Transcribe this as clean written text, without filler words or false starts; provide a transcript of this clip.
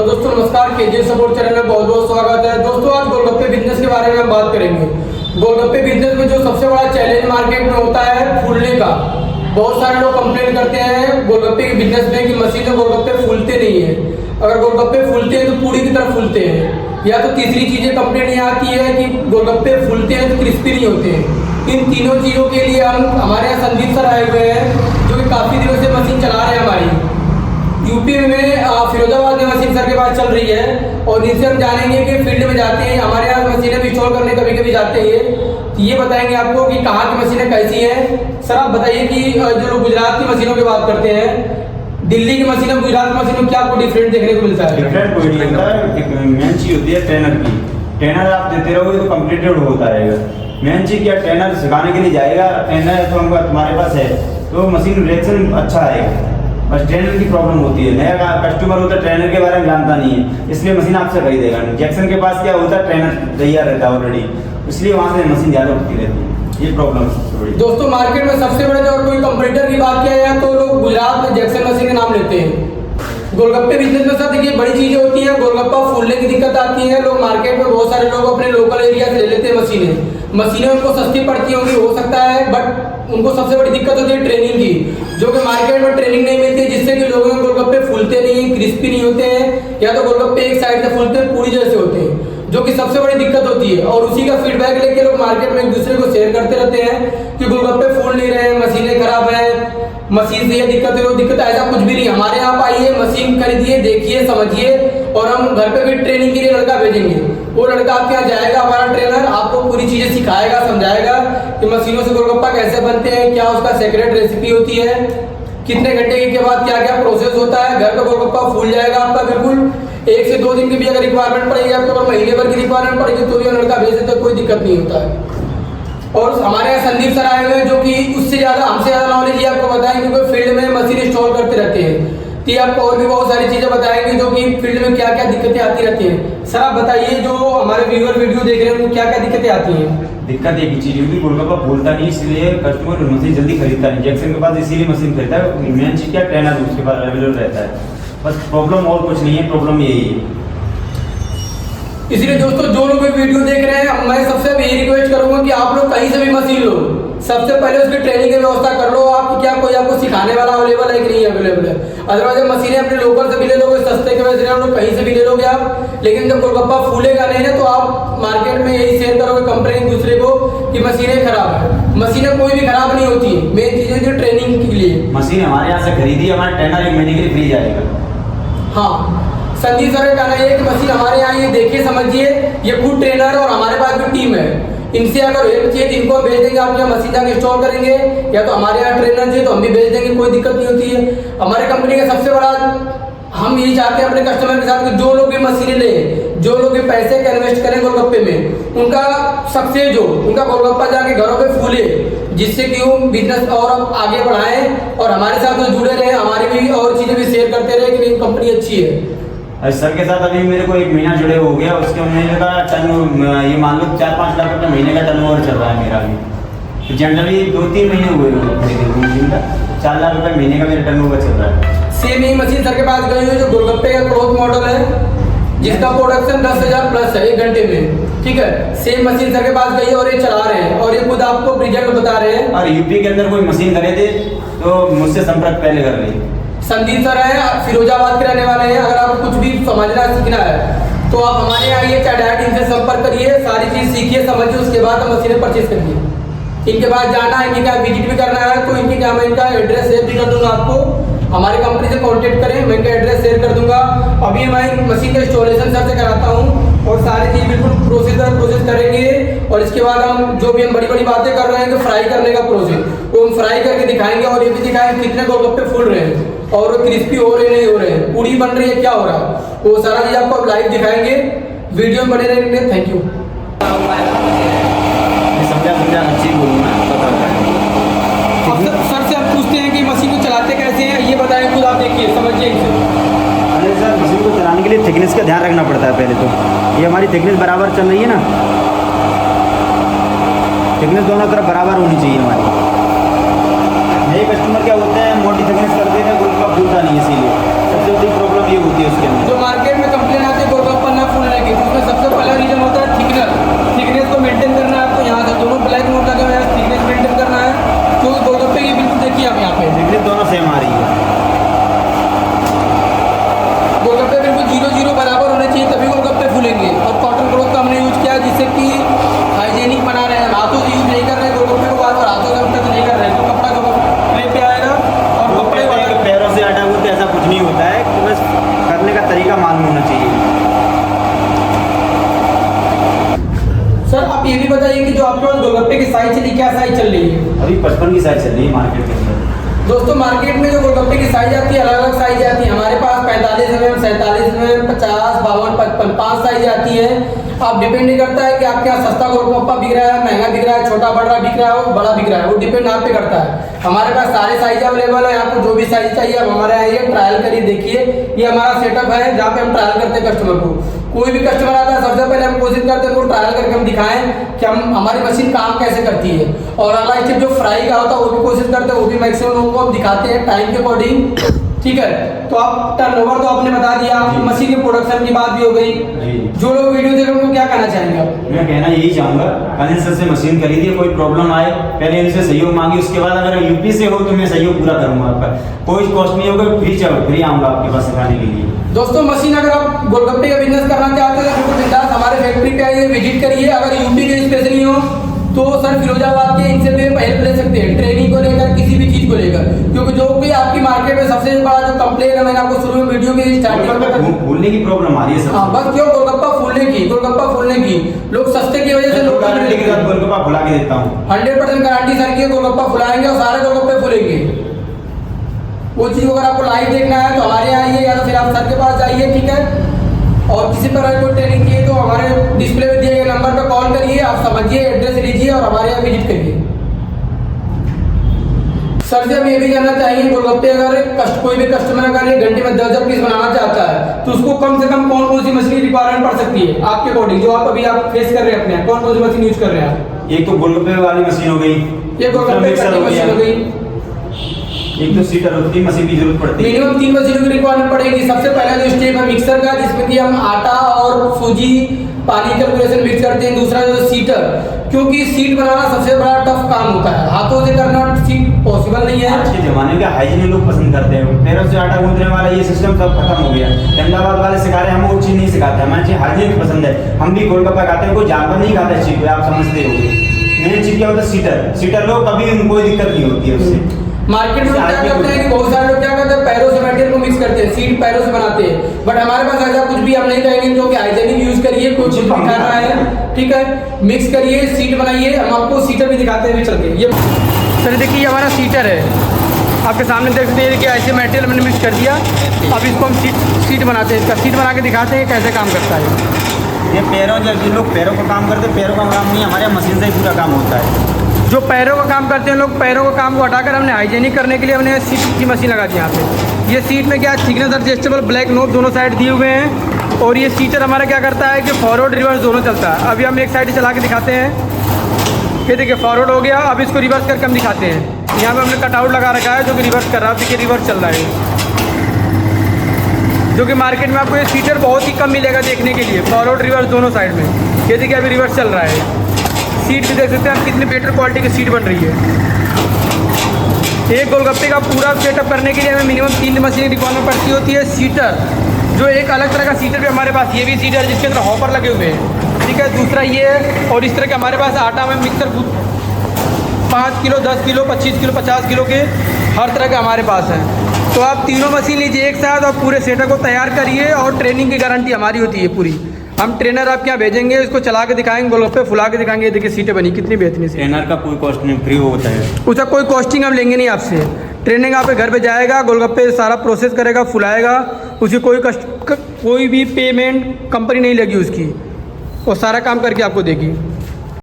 Hello दोस्तों, नमस्कार। KGF support channel में बहुत बहुत स्वागत है। दोस्तों, आज गोलगप्पे बिजनेस के बारे में हम बात करेंगे। गोलगप्पे बिजनेस में जो सबसे बड़ा चैलेंज मार्केट में होता है फूलने का। बहुत सारे लोग कंप्लेन करते हैं गोलगप्पे के बिजनेस में कि मशीन में गोलगप्पे फूलते नहीं है। अगर गोलगप्पे फूलते हैं तो पूरी की तरह फूलते हैं। या तो तीसरी चीजें कंप्लेन ये आती है कि गोलगप्पे फूलते हैं तो क्रिस्पी नहीं होते हैं। इन तीनों चीजों के लिए हमारे यहाँ संदीप सर आए हुए हैं, जो कि काफी दिनों से मशीन चला रहे हैं हमारी। यूपी में फिरोजाबाद में मशीन सर के पास चल रही है और इनसे हम जानेंगे कि फील्ड में जाते हैं, हमारे यहाँ मशीनें भी इंस्टॉल करने कभी कभी जाते हैं। तो ये बताएंगे आपको कि कहाँ की मशीनें कैसी हैं। सर आप बताइए कि जो लोग गुजरात की मशीनों की बात करते हैं, दिल्ली की मशीनों गुजरात की मशीनों क्या आपको डिफरेंट देखने को मिलता है? डिफरेंट कोई नहीं होता है। मेन चीज होती है ट्रेनर की। ट्रेनर आप देते रहोगे तो कंप्लीटेड होता रहेगा। मेन चीज क्या, ट्रेनर सिखाने के लिए जाएगा, ट्रेनर तो हमको तुम्हारे पास है तो मशीन रिएक्शन अच्छा आएगा। बस ट्रेनर की प्रॉब्लम होती है, नया कस्टमर होता है ट्रेनर के बारे में जानता नहीं है, इसलिए मशीन आपसे खरीदेगा नहीं। जैक्सन के पास क्या होता है, ट्रेनर तैयार रहता है ऑलरेडी, इसलिए वहाँ से मशीन ज़्यादा उठती रहती है। ये प्रॉब्लम है। दोस्तों, मार्केट में सबसे बड़े अगर कोई कंपटीटर की बात किया जाए तो लोग गुजरात में जैक्सन मशीन के नाम लेते हैं। गोलगप्पे बिजनेस में सर देखिए बड़ी चीजें होती हैं। गोलगप्पा फूलने की दिक्कत आती है। लोग मार्केट में बहुत सारे लोग अपने लोकल एरिया से ले लेते हैं मशीनें उनको सस्ती पड़ती होंगी, हो सकता है, बट उनको सबसे बड़ी दिक्कत होती है ट्रेनिंग की, जो कि मार्केट में ट्रेनिंग नहीं मिलती है, जिससे कि लोगों के गोलगप्पे फूलते नहीं, क्रिस्पी नहीं होते हैं, या तो गोलगप्पे एक साइड से फूलते हैं पूरी जैसे होते हैं, जो कि सबसे बड़ी दिक्कत होती है। और उसी का फीडबैक लेके लोग मार्केट में एक दूसरे को शेयर करते रहते हैं कि गोलगप्पे फूल नहीं रहे, मशीनें खराब है, मशीन से ये दिक्कत है वो दिक्कत। ऐसा कुछ भी नहीं। हमारे यहाँ आइए, मशीन खरीदिए, देखिए, समझिए, और हम घर पे भी ट्रेनिंग के लिए लड़का भेजेंगे। वो लड़का आपके यहाँ जाएगा, हमारा ट्रेनर आपको पूरी चीजें सिखाएगा, समझाएगा कि मशीनों से गोलगप्पा कैसे बनते हैं, क्या उसका सीक्रेट रेसिपी होती है, कितने घंटे के बाद क्या क्या प्रोसेस होता है। घर पे गोलगप्पा फूल जाएगा आपका बिल्कुल। 1 से 2 दिन की भी अगर रिक्वायरमेंट पड़ेगी आपको, अगर महीने भर की रिक्वायरमेंट पड़ेगी तो भी लड़का भेज देते, कोई दिक्कत नहीं होता है। और हमारे यहाँ संदीप सर आए हुए हैं, जो कि उससे ज्यादा हमसे ज्यादा नॉलेज ये आपको बताएंगे, क्योंकि फील्ड में मशीन इंस्टॉल करते रहते हैं। तो आपको और भी बहुत सारी चीजें बताएंगे जो कि फील्ड में क्या क्या दिक्कतें आती रहती हैं। सर आप बताइए, जो हमारे व्यूअर वीडियो देख रहे हैं उनको क्या क्या दिक्कतें आती हैं? दिक्कत एक ही चीज होगी, गोलगप्पा फूलता नहीं, इसलिए कस्टमर मशीन जल्दी खरीदता नहीं। जैक्सन के पास इसीलिए मशीन खरीदता है। मेन चीज क्या, ट्रेनर उसके पास अवेलेबल रहता है। बस प्रॉब्लम और कुछ नहीं है, प्रॉब्लम यही है। इसलिए दोस्तों, जो लोग वीडियो देख रहे हैं, मैं सबसे यही रिक्वेस्ट करूंगा कि आप लोग कहीं से भी मशीन लो, सबसे पहले उसकी ट्रेनिंग की व्यवस्था कर लो आप, क्या कोई आपको सिखाने वाला अवेलेबल है कि नहीं अवेलेबल है। अदरवाइज मशीनें अपने लोकल से भी ले लोगे, सस्ते के वजह से कहीं से भी ले लोगे आप, लेकिन जब गोलगप्पा फूलेगा नहीं है तो आप मार्केट में यही शेयर करोगे कंप्लेन दूसरे को कि मशीनें खराब है। मशीनें कोई भी खराब नहीं होती है। मेन चीज है जो ट्रेनिंग के लिए मशीन हमारे यहाँ से खरीदी, हमारा ट्रेनर 1 महीने के लिए फ्री जाएगा। हाँ, संदीप सर का कहना है कि मशीन हमारे यहाँ ये देखिए, समझिए, ये खुद ट्रेनर और हमारे पास भी टीम है। इनसे अगर हेल्प चाहिए इनको भेज देंगे, आप यहाँ मशीन जाकर इंस्टॉल करेंगे, या तो हमारे यहाँ ट्रेनर चाहिए तो हम भी भेज देंगे, कोई दिक्कत नहीं होती है। हमारे कंपनी का सबसे बड़ा हम यही चाहते हैं अपने कस्टमर के साथ कि जो लोग भी मशीनें लें, जो लोग भी पैसे का इन्वेस्ट करें गोलगप्पे में, उनका सक्सेस हो, उनका गोलगप्पा जाके घरों पे फूले, जिससे कि वो बिजनेस और आगे बढ़ाएं और हमारे साथ तो जुड़े रहे, हमारी भी और चीजें भी शेयर करते रहे कि कंपनी अच्छी है। सर के साथ अभी मेरे को 1 महीना जुड़े हो गया, उसके महीने का ये मान लो 4-5 लाख रुपये महीने का टर्नओवर चल रहा है मेरा भी। तो जनरली 2-3 महीने हुए मशीन का 4 लाख रुपये महीने का मेरा टर्नओवर चल रहा है। सेम ही मशीन सर के पास गई हुई जो गोलगप्पे का ग्रोथ मॉडल है, जिसका प्रोडक्शन 10,000 प्लस है 1 घंटे में, ठीक है। सेम मशीन सर के पास गई और ये चला रहे हैं और ये खुद आपको रिजल्ट बता रहे हैं। और यूपी के अंदर कोई मशीन करे थे तो मुझसे संपर्क पहले कर ली। संदीप सर है, फिरोजाबाद के रहने वाले हैं। अगर आपको कुछ भी समझना सीखना है तो आप हमारे यहाँ आइए, चाहे डायरेक्ट इनसे संपर्क करिए, सारी चीज सीखिए, समझिए, उसके बाद हम मशीनें परचेज करिए। इनके पास जाना है, इनका विजिट भी करना है तो इनकी क्या, मैं इनका एड्रेस शेयर भी कर दूंगा आपको। हमारे कंपनी से कांटेक्ट करें, मैं इनका एड्रेस शेयर कर दूंगा। अभी मैं मशीन का इंस्टॉलेशन सर से कराता हूँ और सारी चीज बिल्कुल प्रोसेस करेंगे। और इसके बाद हम जो भी हम बड़ी बड़ी बातें कर रहे हैं कि फ्राई करने का प्रोसेस, वो हम फ्राई करके दिखाएंगे और ये भी दिखाएंगे कितने गोलगप्पे फूल रहे हैं और क्रिस्पी हो रहे नहीं हो रहे हैं, पूरी बन रही है, क्या हो रहा है, वो सारा चीज आपको लाइव दिखाएंगे। वीडियो में बने रहेंगे। Thank you. समझा अच्छी बोलूँगा। सर से आप पूछते हैं कि मशीन को चलाते कैसे हैं, ये बताएं, खुद आप देखिए, समझिए इसे। अरे सर, मशीन को चलाने के लिए थिकनेस का ध्यान रखना पड़ता है पहले तो। ये हमारी थिकनेस बराबर चल रही है ना, थिकनेस दोनों तरफ बराबर होनी चाहिए हमारी। नए कस्टमर क्या होते हैं, मोटी थिकनेस कर देते हैं, गोलगप्पा फूलता नहीं, इसीलिए सबसे बड़ी प्रॉब्लम खराबी होती है उसके अंदर। जो मार्केट में कंप्लेन आती है गोलगप्पा ना फूलने की, उसमें सबसे पहला रीजन होता है थिकनेस को मेंटेन करना है आपको। यहाँ से दोनों ब्लैक नोट लगे हुए हैं, थिकनेस मेंटेन करना है। तो गोलगप्पे की बिल्कुल देखिए आप यहाँ पे थिकनेस दोनों सेम आ रही है। गोलगप्पे बिल्कुल 0-0 बराबर होने चाहिए, तभी गोलगप्पे फूलेंगे। और कॉटन क्लॉथ का हमने यूज किया है जिससे कि हाइजीनिक बना रहे हैं। हाथों से यूज नहीं कर रहे हैं गोलगप्पे को, बार बार हाथों से टच नहीं कर रहे हैं, तो कपड़ा कपड़े पे आएगा और कपड़े पैरों से हटा हुआ ऐसा कुछ नहीं होता है, तो बस करने का तरीका मालूम होना चाहिए। सर आप ये भी बताइए कि जो आपके पास गोलगप्पे की साइज चली, क्या साइज चल रही है? अभी 55 की साइज चल रही है मार्केट के अंदर। दोस्तों मार्केट में जो गोलगप्पे की साइज आती है, अलग अलग साइज आती है। हमारे पास 45 mm, 47 mm, 50, 52, 55 5 साइज आती है। आप डिपेंड नहीं करता है कि आपके यहाँ सस्ता गोलगप्पा बिक रहा है, महंगा बिक रहा है, छोटा बड़ा बिक रहा है, बड़ा बिक रहा है, वो डिपेंड आप पे करता है। हमारे पास सारे साइज अवेलेबल है। आपको जो भी साइज चाहिए आप हमारे यहाँ आइए, ट्रायल करिए, देखिए। ये हमारा सेटअप है जहाँ पे हम ट्रायल करते हैं कस्टमर को। कोई भी कस्टमर आता है, सबसे पहले हम कोशिश करते हैं उनको ट्रायल करके हम दिखाएं कि हम हमारी मशीन काम कैसे करती है। और अगला स्टेप जो फ्राई का होता है वो भी कोशिश करते हैं, वो भी मैक्सिमम लोगों को हम दिखाते हैं टाइम के अकॉर्डिंग। ठीक है, तो आप टर्नओवर तो आपने बता दिया, मशीन के प्रोडक्शन की बात भी हो गई। जो लोग वीडियो देख रहे हैं उनको क्या कहना चाहेंगे आप? मैं कहना यही चाहूँगा, कनेक्शन से मशीन खरीदिए, कोई प्रॉब्लम आए पहले इनसे सहयोग मांगिए, उसके बाद अगर यूपी से हो तो मैं सहयोग पूरा करूँगा आपका। कोई कॉस्ट नहीं होगा, फ्री आऊँगा आपके पास सिखाने के लिए। दोस्तों मशीन अगर आप गोलगप्पे का बिजनेस करना चाहते हैं तो बिल्कुल बिंदास हमारे फैक्ट्री पे आइए, विजिट करिए। अगर यूपी के स्पेशली हो तो सर फिरोजाबाद के इनसे भी हेल्प ले सकते हैं, ट्रेनिंग को लेकर, किसी भी चीज को लेकर। क्योंकि जो भी आपकी मार्केट में सबसे बड़ा जो कंप्लेन है, मैंने आपको शुरू में वीडियो की स्टार्टिंग में फूलने की प्रॉब्लम आ रही है। हाँ, बस क्यों गोलगप्पा फूलने की लोग सस्ते की वजह से लोग गारंटी के साथ गोलगप्पा फुला के देता हूँ। 100% गारंटी सर की गोलगप्पा फुलाएंगे और सारे गोलगप्पे फूलेंगे। वो चीज अगर आपको लाइव देखना है तो हमारे यहाँ आइए, या तो फिर आप सर के पास जाइए। ठीक है, और किसी तरह कोई ट्रेनिंग चाहिए तो हमारे डिस्प्ले में दिए गए नंबर पर कॉल करिए, आप समझिए, एड्रेस लीजिए और हमारे यहाँ विजिट करिए। सर से हम ये भी जानना चाहिए, गोलगप्पे अगर कोई भी कस्टमर अगर 1 घंटे में 10 पीस बनाना चाहता है तो उसको कम से कम कौन कौन सी मशीन की रिक्वायरमेंट पड़ सकती है आपके अकॉर्डिंग, जो आप अभी फेस कर रहे हैं अपने, कौन कौन सी मशीन यूज कर रहे हैं आप? एक तो गोलगप्पे वाली मशीन हो गई, ये गोलगप्पे की मशीन हो गई, एक तो सीटर और 3 मशीन की जरूरत पड़ती है। मिनिमम 3 मशीनों की रिक्वायरमेंट पड़ेगी। सबसे पहला जो स्टेप है मिक्सर का, जिसमें कि हम आटा और सूजी पानी कैलकुलेशन मिक्स करते हैं। दूसरा जो सीटर, क्योंकि सीट बनाना सबसे बड़ा टफ काम होता है, हाथों से करना सीट पॉसिबल नहीं है। आज के जमाने में हाइजीन लोग पसंद करते हैं, पैरों से आटा गूंथने वाला ये सिस्टम सब खत्म हो गया। अहमदाबाद वाले सिखा रहे हैं, हम वो चीज नहीं सिखाते, हमारी चीज हाइजीन पसंद है। हम भी गोलगप्पा खाते हैं, कोई जानवर नहीं खाता इस चीज को, आप समझते होंगे। मेन चीज क्या होता है, सीटर लोग कभी कोई दिक्कत नहीं होती है उससे। मार्केट में क्या करते हैं कि बहुत सारे लोग क्या करते हैं, पैरों से मटेरियल को मिक्स करते हैं, सीट पैरों से बनाते हैं। बट हमारे पास ऐसा कुछ भी हम नहीं कहेंगे, क्योंकि हाइजीनिक यूज करिए, कुछ भी खाना है। ठीक है, मिक्स करिए, सीट बनाइए। हम आपको सीटर भी दिखाते हैं चल के। ये सर देखिए, हमारा सीटर है, आपके सामने देख सकते हैं कि ऐसे मटेरियल मैंने मिक्स कर दिया। अब इसको हम सीट बनाते हैं, इसका सीट बना के दिखाते हैं कैसे काम करता है। ये पैरों, जब लोग पैरों का काम करते हैं, पैरों का काम नहीं, हमारे मशीन से ही पूरा काम होता है। जो पैरों का काम करते हैं लोग, पैरों का काम को हटाकर हमने हाइजीनिक करने के लिए हमने सीट की मशीन लगा दी यहाँ पे। ये सीट में क्या थिकनेस एडजस्टेबल ब्लैक नोब दोनों साइड दिए हुए हैं। और ये सीटर हमारा क्या करता है कि फॉरवर्ड रिवर्स दोनों चलता है। अभी हम एक साइड चला के दिखाते हैं, ये देखिए फॉरवर्ड हो गया। अब इसको रिवर्स करके हम दिखाते हैं। यहाँ पे हमने कटआउट लगा रखा है जो कि रिवर्स कर रहा है। देखिए रिवर्स चल रहा है, जो कि मार्केट में आपको ये सीटर बहुत ही कम मिलेगा देखने के लिए, फॉरवर्ड रिवर्स दोनों साइड में। ये देखिए अभी रिवर्स चल रहा है। सीट भी देख सकते हैं आप कितनी बेटर क्वालिटी की सीट बन रही है। एक गोलगप्पे का पूरा सेटअप करने के लिए हमें मिनिमम 3 मशीन रिक्वायरमेंट पड़ती होती है। सीटर, जो एक अलग तरह का सीटर भी हमारे पास, ये भी सीटर जिसके अंदर हॉपर लगे हुए हैं। ठीक है, दूसरा ये है। और इस तरह के हमारे पास आटा में mixer 5 kilo, 10 kilo, 25 kilo, 50 kilo के हर तरह के हमारे पास हैं। तो आप तीनों मशीन लीजिए एक साथ और पूरे सेटअप को तैयार करिए। और ट्रेनिंग की गारंटी हमारी होती है पूरी। हम ट्रेनर आपके यहाँ भेजेंगे, इसको चला के दिखाएंगे, गोलगप्पे फुला के दिखाएंगे। देखिए सीटें बनी कितनी बेहतरीन सी। ट्रेनर का कोई कॉस्ट नहीं, फ्री होता है, उसका कोई कॉस्टिंग हम लेंगे नहीं आपसे। ट्रेनिंग आपके घर पे जाएगा, गोलगप्पे सारा प्रोसेस करेगा, फुलाएगा, उसकी कोई भी पेमेंट कंपनी नहीं लगी उसकी, वो सारा काम करके आपको देगी।